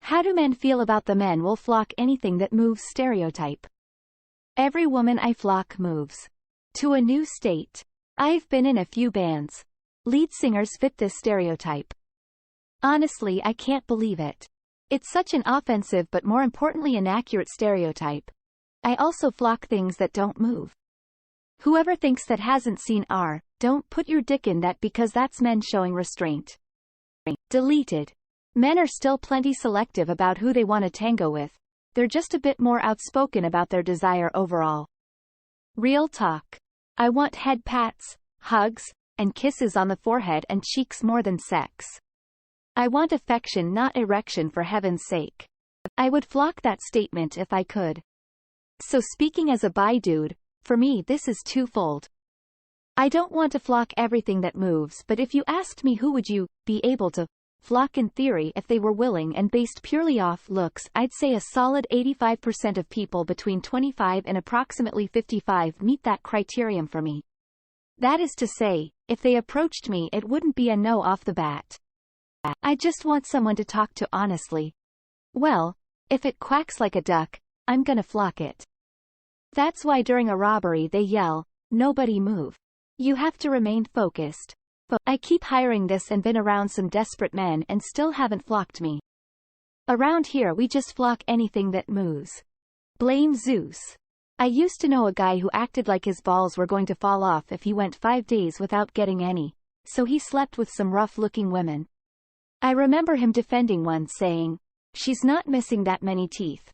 How do men feel about the men will flock anything that moves stereotype? Every woman I flock moves to a new state. I've been in a few bands. Lead singers fit this stereotype. Honestly, I can't believe it. It's such an offensive but more importantly inaccurate stereotype. I also flock things that don't move. Whoever thinks that hasn't seen Don't Put Your Dick in That because that's men showing restraint. Deleted. Men are still plenty selective about who they want to tango with. They're just a bit more outspoken about their desire overall. Real talk. I want head pats, hugs, and kisses on the forehead and cheeks more than sex. I want affection, not erection, for heaven's sake. I would flock that statement if I could. So speaking as a bi dude, for me this is twofold. I don't want to flock everything that moves, but if you asked me who would you be able to flock in theory if they were willing and based purely off looks, I'd say a solid 85% of people between 25 and approximately 55 meet that criterion for me. That is to say, if they approached me it wouldn't be a no off the bat. I just want someone to talk to honestly. Well, if it quacks like a duck, I'm gonna flock it. That's why during a robbery they yell, "Nobody move." You have to remain focused. I keep hiring this and been around some desperate men and still haven't flocked me. Around here we just flock anything that moves. Blame Zeus. I used to know a guy who acted like his balls were going to fall off if he went 5 days without getting any, so he slept with some rough-looking women. I remember him defending one, saying, "She's not missing that many teeth."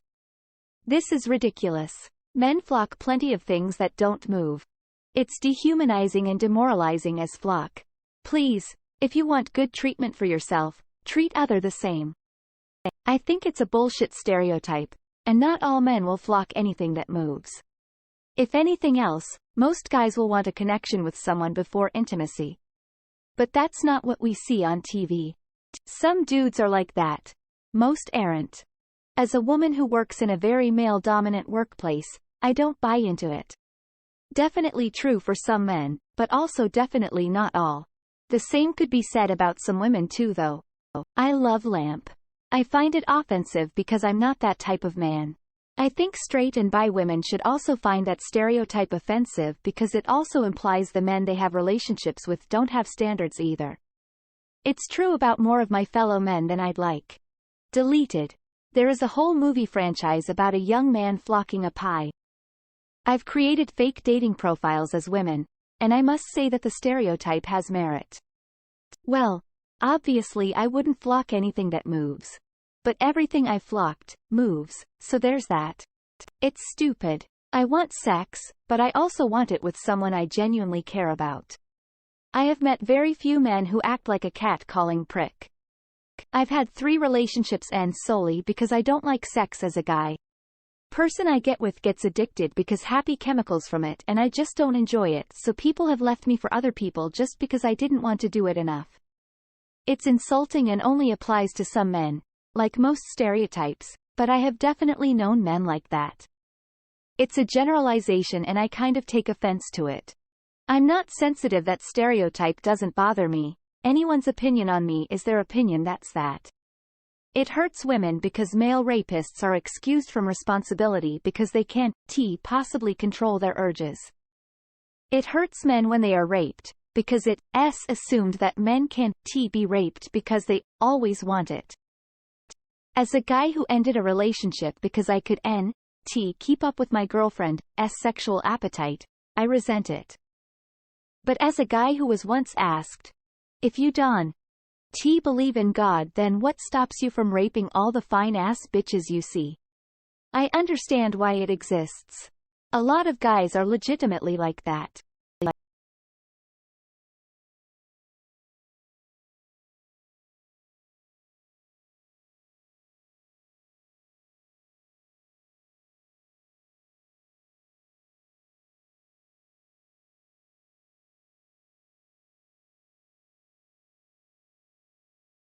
This is ridiculous. Men flock plenty of things that don't move. It's dehumanizing and demoralizing as flock. Please, if you want good treatment for yourself, treat other the same. I think it's a bullshit stereotype, and not all men will flock anything that moves. If anything else, most guys will want a connection with someone before intimacy. But that's not what we see on TV. Some dudes are like that. Most aren't. As a woman who works in a very male-dominant workplace, I don't buy into it. Definitely true for some men, but also definitely not all. The same could be said about some women too though. I love lamp. I find it offensive because I'm not that type of man. I think straight and bi women should also find that stereotype offensive because it also implies the men they have relationships with don't have standards either. It's true about more of my fellow men than I'd like. Deleted. There is a whole movie franchise about a young man flocking a pie. I've created fake dating profiles as women, and I must say that the stereotype has merit. Well, obviously I wouldn't flock anything that moves. But everything I've flocked moves, so there's that. It's stupid. I want sex, but I also want it with someone I genuinely care about. I have met very few men who act like a cat-calling prick. I've had 3 relationships end solely because I don't like sex as a guy. Person I get with gets addicted because happy chemicals from it and I just don't enjoy it, so people have left me for other people just because I didn't want to do it enough. It's insulting and only applies to some men, like most stereotypes, but I have definitely known men like that. It's a generalization and I kind of take offense to it. I'm not sensitive that stereotype doesn't bother me. Anyone's opinion on me is their opinion, that's that. It hurts women because male rapists are excused from responsibility because they can't possibly control their urges. It hurts men when they are raped, because it's assumed that men can't be raped because they always want it. As a guy who ended a relationship because I could keep up with my girlfriend's sexual appetite, I resent it. But as a guy who was once asked, if you don't believe in God, then what stops you from raping all the fine-ass bitches you see? I understand why it exists. A lot of guys are legitimately like that.